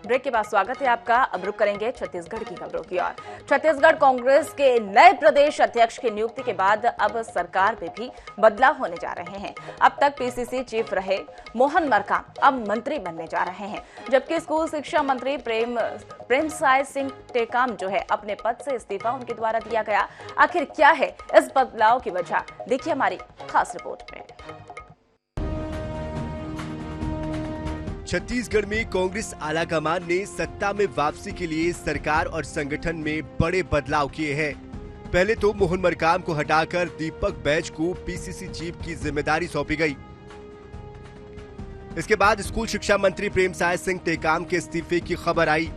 Break के बाद स्वागत है आपका। अब रुक करेंगे छत्तीसगढ़ की खबरों की ओर। छत्तीसगढ़ कांग्रेस के नए प्रदेश अध्यक्ष की नियुक्ति के बाद अब सरकार में भी बदलाव होने जा रहे हैं। अब तक पीसीसी चीफ रहे मोहन मरकाम अब मंत्री बनने जा रहे हैं, जबकि स्कूल शिक्षा मंत्री प्रेमसाय सिंह टेकाम जो है अपने पद से इस्तीफा उनके द्वारा दिया गया। आखिर क्या है इस बदलाव की वजह, देखिए हमारी खास रिपोर्ट में। छत्तीसगढ़ में कांग्रेस आलाकमान ने सत्ता में वापसी के लिए सरकार और संगठन में बड़े बदलाव किए हैं। पहले तो मोहन मरकाम को हटाकर दीपक बैज को पीसीसी चीफ की जिम्मेदारी सौंपी गई। इसके बाद स्कूल शिक्षा मंत्री प्रेमसाय सिंह टेकाम के इस्तीफे की खबर आई।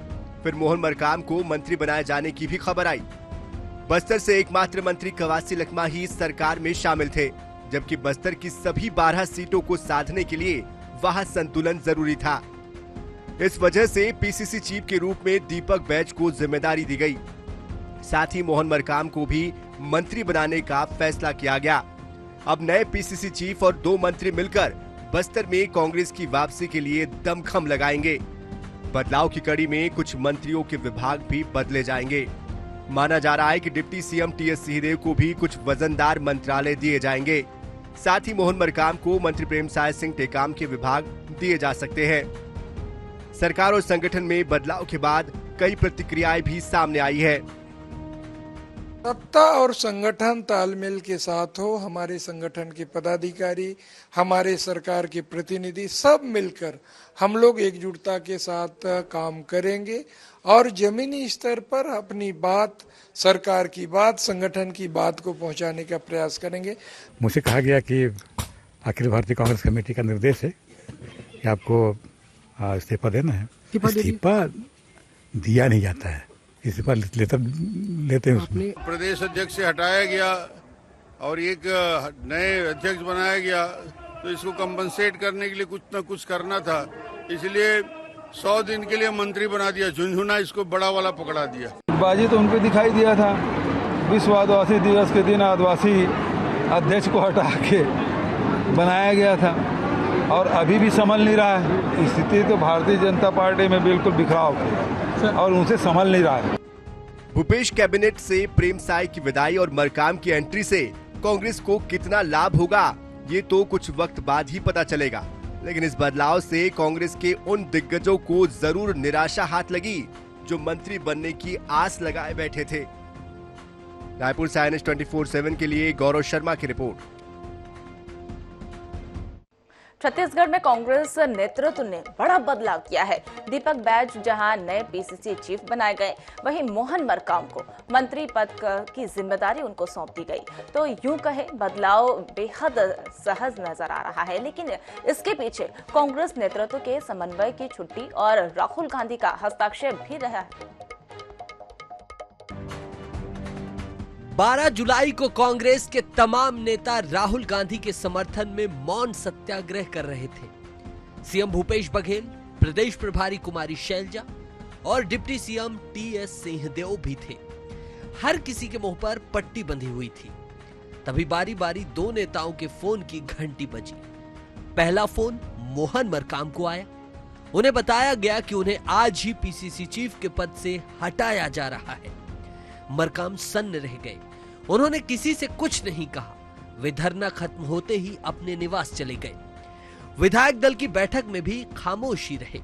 फिर मोहन मरकाम को मंत्री बनाए जाने की भी खबर आई। बस्तर से एकमात्र मंत्री कवासी लखमा ही सरकार में शामिल थे, जबकि बस्तर की सभी 12 सीटों को साधने के लिए वहां संतुलन जरूरी था। इस वजह से पीसीसी चीफ के रूप में दीपक बैज को जिम्मेदारी दी गई। साथ ही मोहन मरकाम को भी मंत्री बनाने का फैसला किया गया। अब नए पीसीसी चीफ और 2 मंत्री मिलकर बस्तर में कांग्रेस की वापसी के लिए दमखम लगाएंगे। बदलाव की कड़ी में कुछ मंत्रियों के विभाग भी बदले जाएंगे। माना जा रहा है कि डिप्टी सीएम टीएस सिंहदेव को भी कुछ वजनदार मंत्रालय दिए जाएंगे। साथ ही मोहन मरकाम को मंत्री प्रेमसाय सिंह टेकाम के विभाग दिए जा सकते हैं। सरकार और संगठन में बदलाव के बाद कई प्रतिक्रियाएं भी सामने आई है। सत्ता और संगठन तालमेल के साथ हो, हमारे संगठन के पदाधिकारी, हमारे सरकार के प्रतिनिधि सब मिलकर हम लोग एकजुटता के साथ काम करेंगे और जमीनी स्तर पर अपनी बात, सरकार की बात, संगठन की बात को पहुंचाने का प्रयास करेंगे। मुझसे कहा गया कि अखिल भारतीय कांग्रेस कमेटी का निर्देश है कि आपको इस्तीफा देना है। इस्तीफा दिया नहीं जाता है, इस्तीफा लेते हैं उसमें। प्रदेश अध्यक्ष से हटाया गया और एक नए अध्यक्ष बनाया गया, तो इसको कंपनसेट करने के लिए कुछ न कुछ करना था, इसलिए 100 दिन के लिए मंत्री बना दिया। झुंझुना इसको बड़ा वाला पकड़ा दिया। बाजी तो उनको दिखाई दिया था। विश्व आदिवासी दिवस के दिन आदिवासी अध्यक्ष को हटा के बनाया गया था और अभी भी संभल नहीं रहा है। स्थिति तो भारतीय जनता पार्टी में बिल्कुल बिखराव और उनसे संभल नहीं रहा है। भूपेश कैबिनेट से प्रेमसाय की विदाई और मरकाम की एंट्री से कांग्रेस को कितना लाभ होगा, ये तो कुछ वक्त बाद ही पता चलेगा। लेकिन इस बदलाव से कांग्रेस के उन दिग्गजों को जरूर निराशा हाथ लगी जो मंत्री बनने की आस लगाए बैठे थे। रायपुर से INS 24/7 के लिए गौरव शर्मा की रिपोर्ट। छत्तीसगढ़ में कांग्रेस नेतृत्व ने बड़ा बदलाव किया है। दीपक बैज जहां नए पीसीसी चीफ बनाए गए, वहीं मोहन मरकाम को मंत्री पद की जिम्मेदारी उनको सौंप दी गई। तो यूं कहे बदलाव बेहद सहज नजर आ रहा है, लेकिन इसके पीछे कांग्रेस नेतृत्व के समन्वय की छुट्टी और राहुल गांधी का हस्ताक्षेप भी रहा है। 12 जुलाई को कांग्रेस के तमाम नेता राहुल गांधी के समर्थन में मौन सत्याग्रह कर रहे थे। सीएम भूपेश बघेल, प्रदेश प्रभारी कुमारी शैलजा और डिप्टी सीएम टीएस सिंहदेव भी थे। हर किसी के मुंह पर पट्टी बंधी हुई थी। तभी बारी बारी 2 नेताओं के फोन की घंटी बजी। पहला फोन मोहन मरकाम को आया। उन्हें बताया गया कि उन्हें आज ही पीसीसी चीफ के पद से हटाया जा रहा है। मरकाम सन्न रह गए। उन्होंने किसी से कुछ नहीं कहा। वे धरना खत्म होते ही अपने निवास चले गए। विधायक दल की बैठक में भी खामोशी रहे।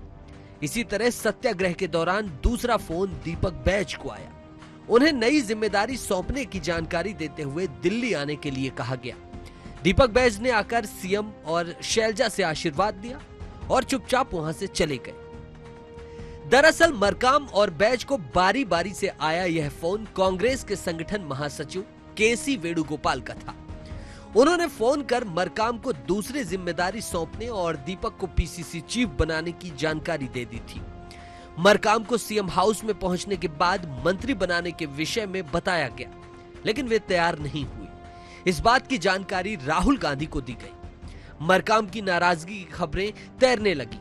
इसी तरह सत्याग्रह के दौरान दूसरा फोन दीपक बैज को आया। उन्हें नई जिम्मेदारी सौंपने की जानकारी देते हुए दिल्ली आने के लिए कहा गया। दीपक बैज ने आकर सीएम और शैलजा से आशीर्वाद दिया और चुपचाप वहां से चले गए। दरअसल मरकाम और बैज को बारी बारी से आया यह फोन कांग्रेस के संगठन महासचिव केसी वेणुगोपाल का था। उन्होंने फोन कर मरकाम को दूसरी जिम्मेदारी सौंपने और दीपक को पीसीसी चीफ बनाने की जानकारी दे दी थी। मरकाम को सीएम हाउस में पहुंचने के बाद मंत्री बनाने के विषय में बताया गया, लेकिन वे तैयार नहीं हुए। इस बात की जानकारी राहुल गांधी को दी गई। मरकाम की नाराजगी की खबरें तैरने लगी।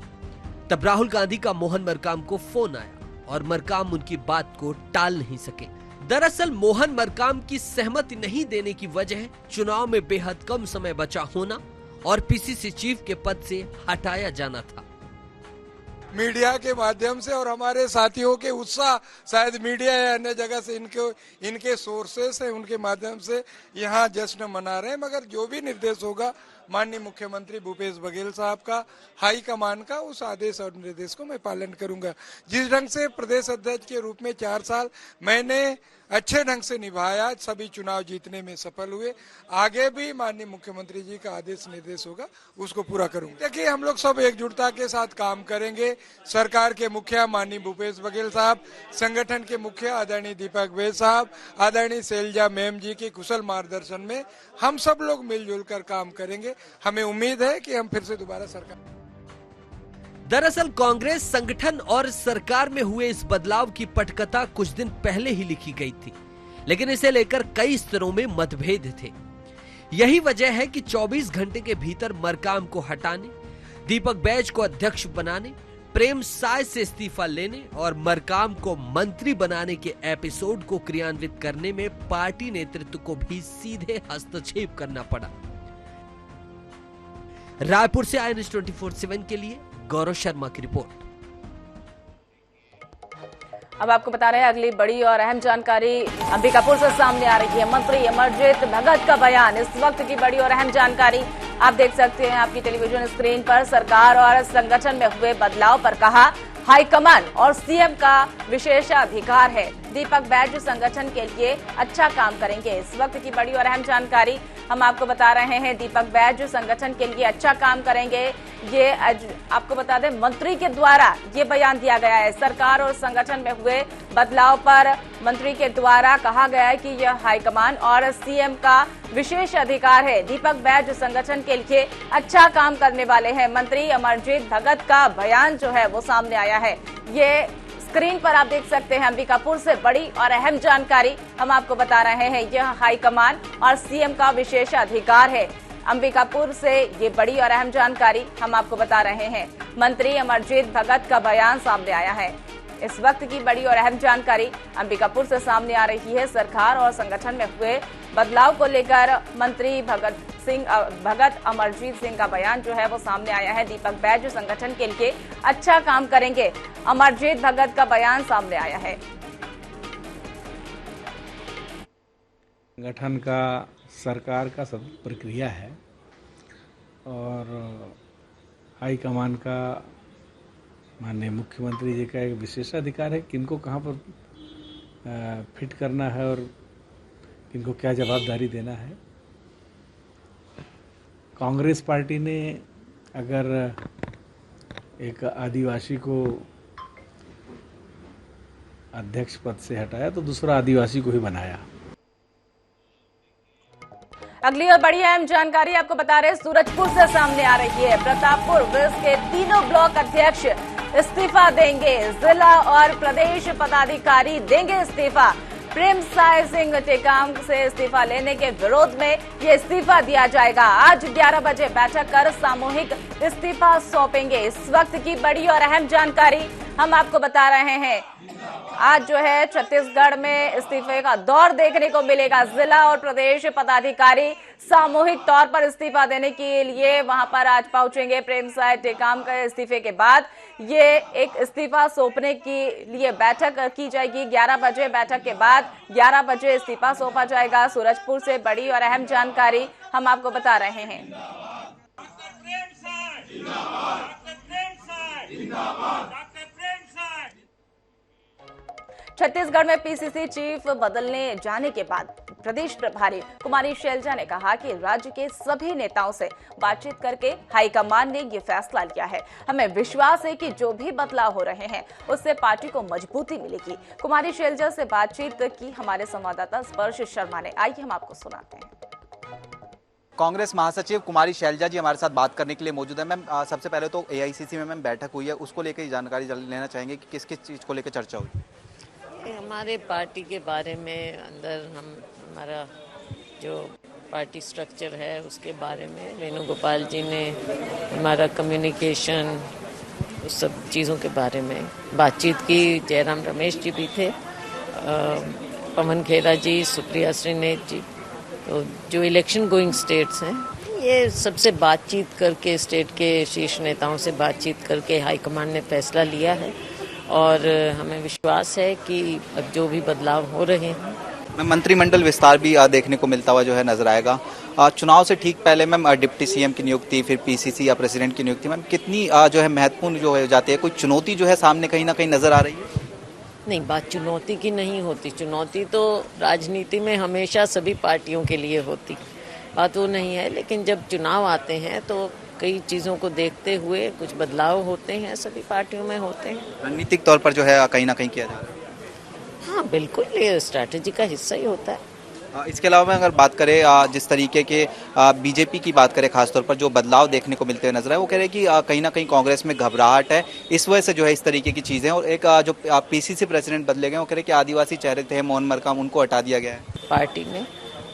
तब राहुल गांधी का मोहन मरकाम को फोन आया और मरकाम उनकी बात को टाल नहीं सके। दरअसल मोहन मरकाम की सहमति नहीं देने की वजह चुनाव में बेहद कम समय बचा होना और पीसीसी चीफ के पद से हटाया जाना था। मीडिया के माध्यम से और हमारे साथियों के उत्साह, शायद मीडिया या अन्य जगह से इनके सोर्सेस है, उनके माध्यम से यहाँ जश्न मना रहे हैं। मगर जो भी निर्देश होगा माननीय मुख्यमंत्री भूपेश बघेल साहब का, हाई कमान का, उस आदेश और निर्देश को मैं पालन करूंगा। जिस ढंग से प्रदेश अध्यक्ष के रूप में 4 साल मैंने अच्छे ढंग से निभाया, सभी चुनाव जीतने में सफल हुए, आगे भी माननीय मुख्यमंत्री जी का आदेश निर्देश होगा उसको पूरा करूंगा। देखिए, हम लोग सब एकजुटता के साथ काम करेंगे। सरकार के मुखिया माननीय भूपेश बघेल साहब, संगठन के मुखिया आदरणीय दीपक बैज साहब, आदरणीय शैलजा मैम जी के कुशल मार्गदर्शन में हम सब लोग मिलजुल कर काम करेंगे। हमें उम्मीद है कि हम फिर से दोबारा सरकार। दरअसल कांग्रेस संगठन और सरकार में हुए इस बदलाव की पटकथा कुछ दिन पहले ही लिखी गई थी, लेकिन इसे लेकर कई स्तरों में मतभेद थे। यही वजह है कि 24 घंटे के भीतर मरकाम को हटाने, दीपक बैज को अध्यक्ष बनाने, प्रेम साय से इस्तीफा लेने और मरकाम को मंत्री बनाने के एपिसोड को क्रियान्वित करने में पार्टी नेतृत्व को भी सीधे हस्तक्षेप करना पड़ा। रायपुर से INS 24/7 के लिए गौरव शर्मा की रिपोर्ट। अब आपको बता रहे हैं अगली बड़ी और अहम जानकारी अंबिकापुर से सामने आ रही है। मंत्री अमरजीत भगत का बयान, इस वक्त की बड़ी और अहम जानकारी आप देख सकते हैं आपकी टेलीविजन स्क्रीन पर। सरकार और संगठन में हुए बदलाव पर कहा, हाईकमान और सीएम का विशेषाधिकार है। दीपक बैज संगठन के लिए अच्छा काम करेंगे। इस वक्त की बड़ी और अहम जानकारी हम आपको बता रहे हैं। दीपक बैज संगठन के लिए अच्छा काम करेंगे, ये आपको बता दें मंत्री के द्वारा ये बयान दिया गया है। सरकार और संगठन में हुए बदलाव पर मंत्री के द्वारा कहा गया है कि यह हाईकमान और सीएम का विशेष अधिकार है। दीपक बैज संगठन के लिए अच्छा काम करने वाले हैं। मंत्री अमरजीत भगत का बयान जो है वो सामने आया है। ये स्क्रीन पर आप देख सकते हैं अंबिकापुर से बड़ी और अहम जानकारी हम आपको बता रहे हैं। यह हाईकमान और सीएम का विशेष अधिकार है। अंबिकापुर से ये बड़ी और अहम जानकारी हम आपको बता रहे हैं। मंत्री अमरजीत भगत का बयान सामने आया है। इस वक्त की बड़ी और अहम जानकारी अंबिकापुर से सामने आ रही है। सरकार और संगठन में हुए बदलाव को लेकर मंत्री भगत अमरजीत सिंह का बयान जो है वो सामने आया है। दीपक बैज संगठन के लिए अच्छा काम करेंगे, अमरजीत भगत का बयान सामने आया है। संगठन का, सरकार का सब प्रक्रिया है और हाईकमान का, माननीय मुख्यमंत्री जी का एक विशेषाधिकार है किनको कहाँ पर फिट करना है और किनको क्या जवाबदारी देना है। कांग्रेस पार्टी ने अगर एक आदिवासी को अध्यक्ष पद से हटाया तो दूसरा आदिवासी को ही बनाया। अगली और बड़ी अहम जानकारी आपको बता रहे सूरजपुर से सामने आ रही है। प्रतापपुर वेस्ट के तीनों ब्लॉक अध्यक्ष इस्तीफा देंगे। जिला और प्रदेश पदाधिकारी देंगे इस्तीफा। प्रेम साय सिंह टेकाम से इस्तीफा लेने के विरोध में ये इस्तीफा दिया जाएगा। आज 11 बजे बैठक कर सामूहिक इस्तीफा सौंपेंगे। इस वक्त की बड़ी और अहम जानकारी हम आपको बता रहे हैं। आज जो है छत्तीसगढ़ में इस्तीफे का दौर देखने को मिलेगा। जिला और प्रदेश पदाधिकारी सामूहिक तौर पर इस्तीफा देने के लिए वहां पर आज पहुंचेंगे। प्रेम साय टेकाम के इस्तीफे के बाद ये एक इस्तीफा सौंपने के लिए बैठक की जाएगी। 11 बजे बैठक के बाद 11 बजे इस्तीफा सौंपा जाएगा। सूरजपुर से बड़ी और अहम जानकारी हम आपको बता रहे हैं। छत्तीसगढ़ में पीसीसी चीफ बदलने जाने के बाद प्रदेश प्रभारी कुमारी शैलजा ने कहा कि राज्य के सभी नेताओं से बातचीत करके हाईकमान ने ये फैसला लिया है। हमें विश्वास है कि जो भी बदलाव हो रहे हैं उससे पार्टी को मजबूती मिलेगी। कुमारी शैलजा से बातचीत की हमारे संवाददाता स्पर्श शर्मा ने। आइए हम आपको सुनाते हैं। कांग्रेस महासचिव कुमारी शैलजा जी हमारे साथ बात करने के लिए मौजूद है। मैम, सबसे पहले तो एआईसीसी में मैम बैठक हुई है, उसको लेकर जानकारी लेना चाहेंगे कि किस किस चीज़ को लेकर चर्चा हुई। हमारे पार्टी के बारे में अंदर हमारा जो पार्टी स्ट्रक्चर है उसके बारे में वेणुगोपाल जी ने हमारा कम्युनिकेशन, उस सब चीज़ों के बारे में बातचीत की। जयराम रमेश जी भी थे, पवन खेरा जी, सुप्रिया श्रीनेत जी। तो जो इलेक्शन गोइंग स्टेट्स हैं ये सबसे बातचीत करके, स्टेट के शीर्ष नेताओं से बातचीत करके हाईकमान ने फैसला लिया है और हमें विश्वास है कि अब जो भी बदलाव हो रहे हैं, मंत्रिमंडल विस्तार भी देखने को मिलता हुआ जो है नजर आएगा। चुनाव से ठीक पहले मैम डिप्टी सीएम की नियुक्ति, फिर पीसीसी या प्रेसिडेंट की नियुक्ति, मैम कितनी जो है महत्वपूर्ण जो हो जाती है? कोई चुनौती जो है सामने कहीं ना कहीं नजर आ रही है? नहीं, बात चुनौती की नहीं होती। चुनौती तो राजनीति में हमेशा सभी पार्टियों के लिए होती, बात वो नहीं है। लेकिन जब चुनाव आते हैं तो कई चीज़ों को देखते हुए कुछ बदलाव होते हैं, सभी पार्टियों में होते हैं। रणनीतिक तौर पर जो है कहीं ना कहीं किया जा रहा है। हाँ बिल्कुल, ये स्ट्रैटेजी का हिस्सा ही होता है। इसके अलावा अगर बात करें जिस तरीके के बीजेपी की बात करें, खासतौर पर जो बदलाव देखने को मिलते हुए नजर आए, वो कह रहे हैं कि कहीं ना कहीं कांग्रेस में घबराहट है, इस वजह से जो है इस तरीके की चीज़ें। और एक जो पीसीसी प्रेसिडेंट बदले गए, वो कह रहे हैं कि आदिवासी चेहरे थे मोहन मरकाम, उनको हटा दिया गया है। पार्टी में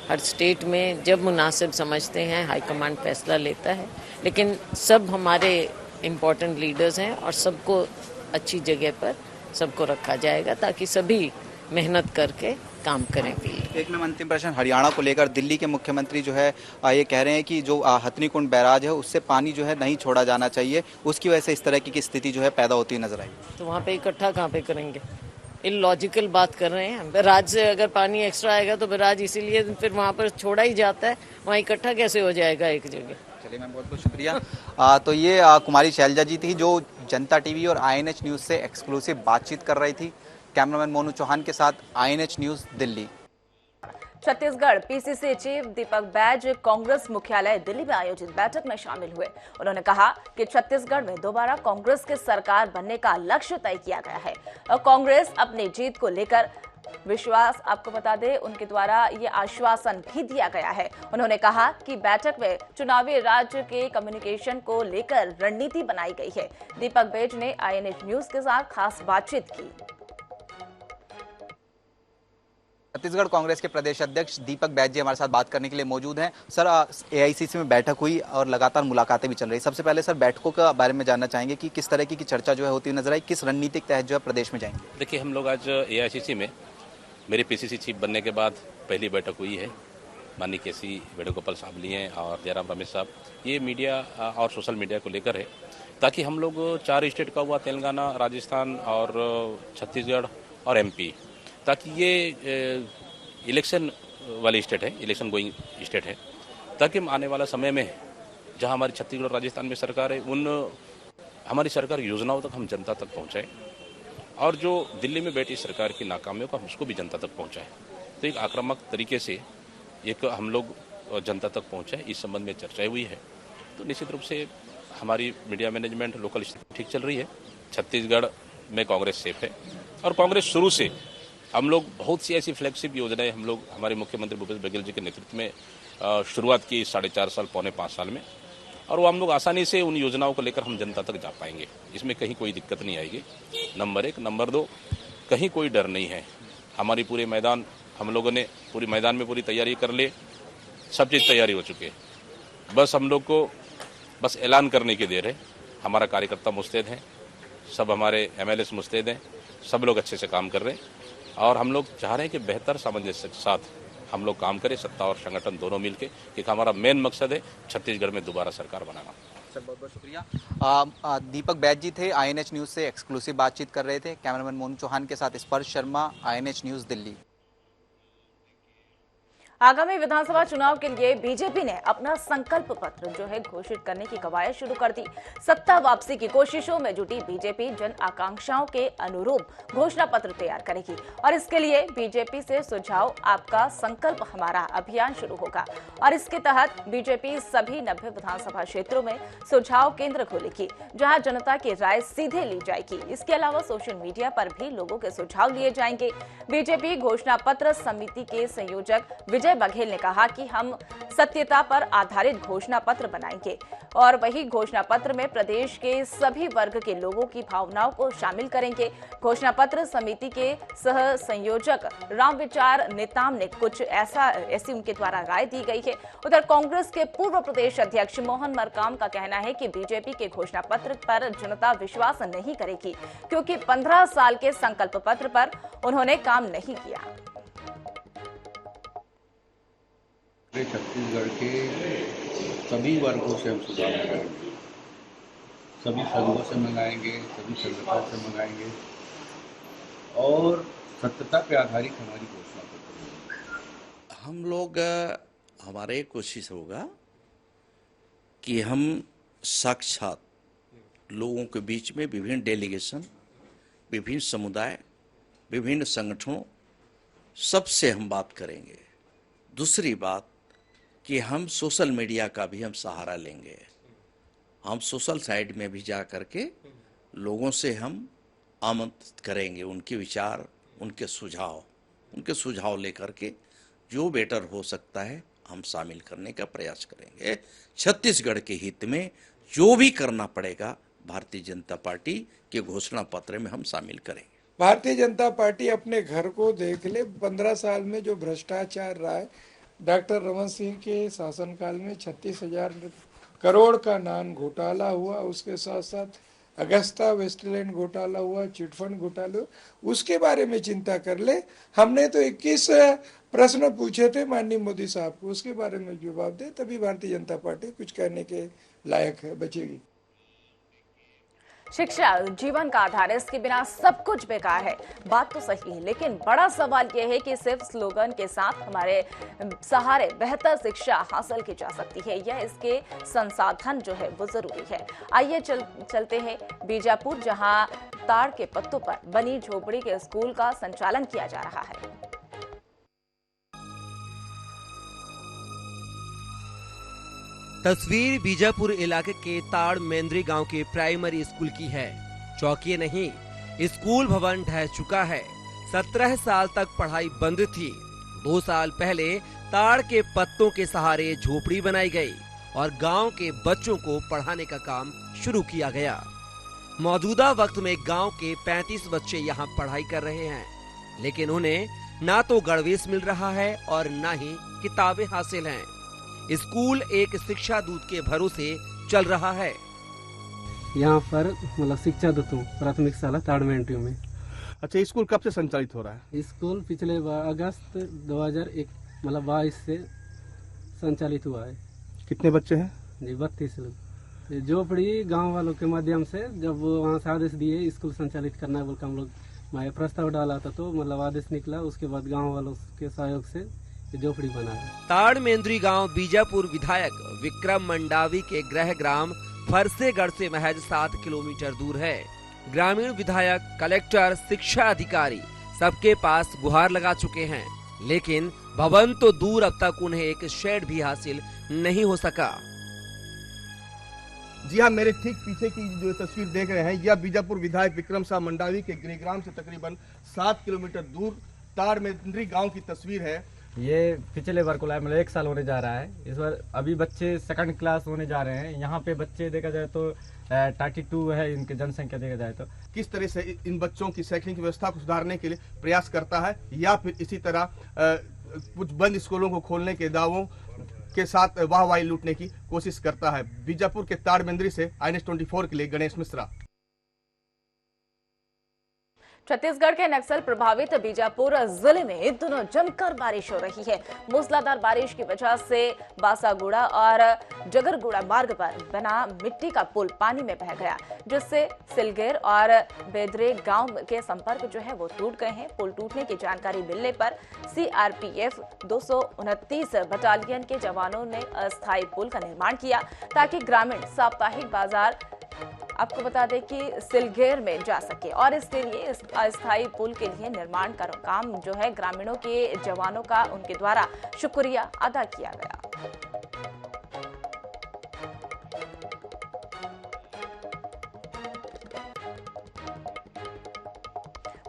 हर स्टेट में जब मुनासिब समझते हैं हाईकमांड फैसला लेता है, लेकिन सब हमारे इम्पोर्टेंट लीडर्स हैं और सबको अच्छी जगह पर सबको रखा जाएगा ताकि सभी मेहनत करके काम करें। एक में अंतिम प्रश्न हरियाणा को लेकर, दिल्ली के मुख्यमंत्री जो है ये कह रहे हैं कि जो हथनीकुंड बैराज है उससे पानी जो है नहीं छोड़ा जाना चाहिए, उसकी वजह से इस तरह की स्थिति जो है पैदा होती नजर आई। तो वहाँ पे इकट्ठा कहाँ पे करेंगे? इलॉजिकल बात कर रहे हैं। बैराज से अगर पानी एक्स्ट्रा आएगा तो बैराज इसीलिए फिर वहाँ पर छोड़ा ही जाता है, वहाँ इकट्ठा कैसे हो जाएगा एक जगह? चलिए मैम, बहुत बहुत शुक्रिया। तो ये कुमारी शैलजा जी थी जो जनता टीवी और INH न्यूज़ से एक्सक्लूसिव बातचीत कर रही थी। कैमरामैन मोनू चौहान के साथ INH news Delhi. Chhattisgarh PCC chief Deepak Baij Congress मुख्यालय दिल्ली में आयोजित बैठक में शामिल हुए। उन्होंने कहा कि छत्तीसगढ़ में दोबारा कांग्रेस की सरकार बनने का लक्ष्य तय किया गया है और कांग्रेस अपनी जीत को लेकर विश्वास, आपको बता दें उनके द्वारा ये आश्वासन भी दिया गया है। उन्होंने कहा कि बैठक में चुनावी राज्य के कम्युनिकेशन को लेकर रणनीति बनाई गई है। दीपक बैज ने INH न्यूज़ के साथ खास बातचीत की। छत्तीसगढ़ कांग्रेस के प्रदेश अध्यक्ष दीपक बैज जी हमारे साथ बात करने के लिए मौजूद हैं। सर, AICC में बैठक हुई और लगातार मुलाकातें भी चल रही। सबसे पहले सर, बैठकों के बारे में जानना चाहेंगे कि किस तरह की चर्चा जो है होती नजर आई, किस रणनीतिक तहत जो है प्रदेश में जाएंगे? देखिए, हम लोग आज AICC में मेरे PCC चीफ बनने के बाद पहली बैठक हुई है। माननीय KC वेणुगोपाल साहब लिए हैं और जयराम रमेश साहब। ये मीडिया और सोशल मीडिया को लेकर है ताकि हम लोग 4 स्टेट का हुआ, तेलंगाना, राजस्थान और छत्तीसगढ़ और MP, ताकि ये इलेक्शन वाली स्टेट है, इलेक्शन गोइंग स्टेट है, ताकि हम आने वाला समय में जहां हमारी छत्तीसगढ़ और राजस्थान में सरकार है, उन हमारी सरकार योजनाओं तक हम जनता तक पहुंचाएं और जो दिल्ली में बैठी सरकार की नाकामियों को हम उसको भी जनता तक पहुंचाएं। तो एक आक्रामक तरीके से एक हम लोग जनता तक पहुंचाएं, इस संबंध में चर्चाएं हुई है। तो निश्चित रूप से हमारी मीडिया मैनेजमेंट, लोकल ठीक चल रही है। छत्तीसगढ़ में कांग्रेस सेफ है और कांग्रेस शुरू से हम लोग बहुत सी ऐसी फ्लैगशिप योजनाएं हम लोग हमारे मुख्यमंत्री भूपेश बघेल जी के नेतृत्व में शुरुआत की 4.5 साल, पौने 5 साल में, और वो हम लोग आसानी से उन योजनाओं को लेकर हम जनता तक जा पाएंगे। इसमें कहीं कोई दिक्कत नहीं आएगी, नंबर 1। नंबर 2, कहीं कोई डर नहीं है। हमारी पूरे मैदान, हम लोगों ने पूरी मैदान में पूरी तैयारी कर ले, सब चीज़ तैयारी हो चुकी है। बस हम लोग को बस ऐलान करने की देर है। हमारा कार्यकर्ता मुस्तैद हैं, सब हमारे MLAs मुस्तैद हैं, सब लोग अच्छे से काम कर रहे हैं और हम लोग चाह रहे हैं कि बेहतर सामंजस्य के साथ हम लोग काम करें, सत्ता और संगठन दोनों मिलके, क्योंकि हमारा मेन मकसद है छत्तीसगढ़ में दोबारा सरकार बनाना। सर, बहुत बहुत शुक्रिया। दीपक बैज जी थे, INH न्यूज़ से एक्सक्लूसिव बातचीत कर रहे थे। कैमरामैन मोनू चौहान के साथ स्पर्श शर्मा, INH न्यूज़ दिल्ली। आगामी विधानसभा चुनाव के लिए बीजेपी ने अपना संकल्प पत्र जो है घोषित करने की कवायद शुरू कर दी। सत्ता वापसी की कोशिशों में जुटी बीजेपी जन आकांक्षाओं के अनुरूप घोषणा पत्र तैयार करेगी और इसके लिए बीजेपी से सुझाव आपका संकल्प हमारा अभियान शुरू होगा और इसके तहत बीजेपी सभी 90 विधानसभा क्षेत्रों में सुझाव केंद्र खोलेगी, जहां जनता की राय सीधे ली जाएगी। इसके अलावा सोशल मीडिया पर भी लोगों के सुझाव लिए जाएंगे। बीजेपी घोषणा पत्र समिति के संयोजक विजय बघेल ने कहा कि हम सत्यता पर आधारित घोषणा पत्र बनाएंगे और वही घोषणा पत्र में प्रदेश के सभी वर्ग के लोगों की भावनाओं को शामिल करेंगे। घोषणा पत्र समिति के सह संयोजक रामविचार नेताम ने कुछ ऐसी उनके द्वारा राय दी गई है। उधर कांग्रेस के पूर्व प्रदेश अध्यक्ष मोहन मरकाम का कहना है कि बीजेपी के घोषणा पत्र पर जनता विश्वास नहीं करेगी क्योंकि 15 साल के संकल्प पत्र पर उन्होंने काम नहीं किया। छत्तीसगढ़ के सभी वर्गों से हम सुझाव मंगाएंगे, सभी संघों से मंगाएंगे, सभी संगठनों से मंगाएंगे और सत्यता पे आधारित हमारी घोषणा पत्र होगी। हम लोग हमारे कोशिश होगा कि हम साक्षात लोगों के बीच में विभिन्न डेलीगेशन, विभिन्न समुदाय, विभिन्न संगठनों सबसे हम बात करेंगे। दूसरी बात कि हम सोशल मीडिया का भी हम सहारा लेंगे। हम सोशल साइड में भी जा करके लोगों से हम आमंत्रित करेंगे, उनके विचार, उनके सुझाव लेकर के जो बेटर हो सकता है हम शामिल करने का प्रयास करेंगे। छत्तीसगढ़ के हित में जो भी करना पड़ेगा भारतीय जनता पार्टी के घोषणा पत्र में हम शामिल करेंगे। भारतीय जनता पार्टी अपने घर को देख ले। 15 साल में जो भ्रष्टाचार रहा है, डॉक्टर रमन सिंह के शासनकाल में 36,000 करोड़ का नान घोटाला हुआ, उसके साथ साथ अगस्ता वेस्टलैंड घोटाला हुआ, चिटफंड घोटाला, उसके बारे में चिंता कर ले। हमने तो 21 प्रश्न पूछे थे माननीय मोदी साहब को, उसके बारे में जवाब दे, तभी भारतीय जनता पार्टी कुछ कहने के लायक है, बचेगी। शिक्षा जीवन का आधार है, इसके बिना सब कुछ बेकार है। बात तो सही है, लेकिन बड़ा सवाल यह है कि सिर्फ स्लोगन के साथ हमारे सहारे बेहतर शिक्षा हासिल की जा सकती है या इसके संसाधन जो है वो जरूरी है। आइए चलते हैं बीजापुर, जहां ताड़ के पत्तों पर बनी झोपड़ी के स्कूल का संचालन किया जा रहा है। तस्वीर बीजापुर इलाके के ताड़ मेंद्री गांव के प्राइमरी स्कूल की है। चौकिए नहीं, स्कूल भवन ढह चुका है। 17 साल तक पढ़ाई बंद थी। 2 साल पहले ताड़ के पत्तों के सहारे झोपड़ी बनाई गई और गांव के बच्चों को पढ़ाने का काम शुरू किया गया। मौजूदा वक्त में गांव के 35 बच्चे यहां पढ़ाई कर रहे हैं, लेकिन उन्हें ना तो गणवेश मिल रहा है और ना ही किताबें हासिल हैं। स्कूल एक शिक्षा दूत के भरोसे चल रहा है। यहाँ पर मतलब शिक्षा दूत हूँ, प्राथमिक शाला ताड़ मेंट्री में। अच्छा, स्कूल कब से संचालित हो रहा है? स्कूल पिछले अगस्त 2001 मतलब 22 से संचालित हुआ है। कितने बच्चे हैं? जी 32 लोग। झोपड़ी गांव वालों के माध्यम से जब वहाँ से आदेश दिए स्कूल संचालित करना है बोल कर हम लोग प्रस्ताव डाला था, तो मतलब आदेश निकला, उसके बाद गाँव वालों के सहयोग से झोपड़ी बनाया। ताड़ मेंद्री गांव बीजापुर विधायक विक्रम मंडावी के गृह ग्राम फरसेगढ़ से महज 7 किलोमीटर दूर है। ग्रामीण विधायक, कलेक्टर, शिक्षा अधिकारी सबके पास गुहार लगा चुके हैं, लेकिन भवन तो दूर, अब तक उन्हें एक शेड भी हासिल नहीं हो सका। जी हाँ, मेरे ठीक पीछे की जो तस्वीर देख रहे हैं, यह बीजापुर विधायक विक्रम साह मंडावी के गृहग्राम से तकरीबन 7 किलोमीटर दूर ताड़ मेंद्री गांव की तस्वीर है। ये पिछले बार को मतलब 1 साल होने जा रहा है। इस बार अभी बच्चे 2nd क्लास होने जा रहे हैं। यहाँ पे बच्चे देखा जाए तो 32 है इनकी जनसंख्या देखा जाए तो। किस तरह से इन बच्चों की शैक्षणिक व्यवस्था को सुधारने के लिए प्रयास करता है, या फिर इसी तरह कुछ बंद स्कूलों को खोलने के दावों के साथ वाहवाही लूटने की कोशिश करता है? बीजापुर के ताड़ मेंद्री से INS 24 के लिए गणेश मिश्रा। छत्तीसगढ़ के नक्सल प्रभावित बीजापुर जिले में इन दिनों जमकर बारिश हो रही है। मूसलाधार बारिश की वजह से बासागुड़ा और जगरगुड़ा मार्ग पर बना मिट्टी का पुल पानी में बह गया, जिससे सिलगेर और बेदरे गांव के संपर्क जो है वो टूट गए हैं। पुल टूटने की जानकारी मिलने पर CRPF 229 बटालियन के जवानों ने अस्थायी पुल का निर्माण किया ताकि ग्रामीण साप्ताहिक बाजार, आपको बता दें कि सिलगेर में जा सके, और इसके लिए इस अस्थायी पुल के लिए निर्माण का काम जो है ग्रामीणों के जवानों का उनके द्वारा शुक्रिया अदा किया गया।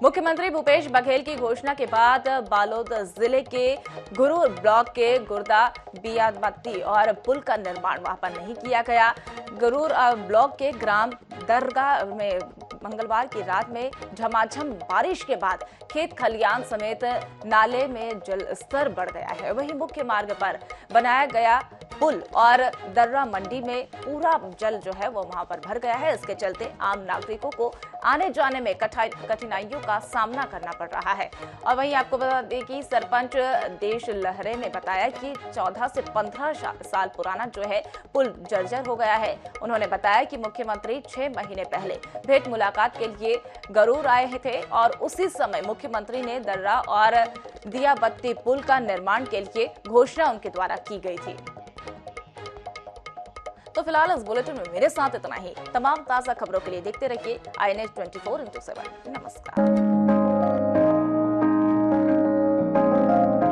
मुख्यमंत्री भूपेश बघेल की घोषणा के बाद बालोद जिले के गुरूर ब्लॉक के गुर्दा बियादमती और पुल का निर्माण वहां पर नहीं किया गया। गुरूर ब्लॉक के ग्राम दरगाह में मंगलवार की रात में झमाझम बारिश के बाद खेत खलियान समेत नाले में जल स्तर बढ़ गया है। वहीं मुख्य मार्ग पर बनाया गया पुल और दर्रा मंडी में पूरा जल जो है वो वहां पर भर गया है। इसके चलते आम नागरिकों को आने जाने में कठिनाइयों का सामना करना पड़ रहा है। और वहीं आपको बता दें कि सरपंच देश लहरे ने बताया कि 14 से 15 साल पुराना जो है पुल जर्जर हो गया है। उन्होंने बताया कि मुख्यमंत्री 6 महीने पहले भेंट मुलाकात के लिए गरूर आए थे और उसी समय मुख्यमंत्री ने दर्रा और दियाबत्ती पुल का निर्माण के लिए घोषणा उनके द्वारा की गई थी। तो फिलहाल इस बुलेटिन में मेरे साथ इतना ही। तमाम ताजा खबरों के लिए देखते रहिए INH 24x7। नमस्कार।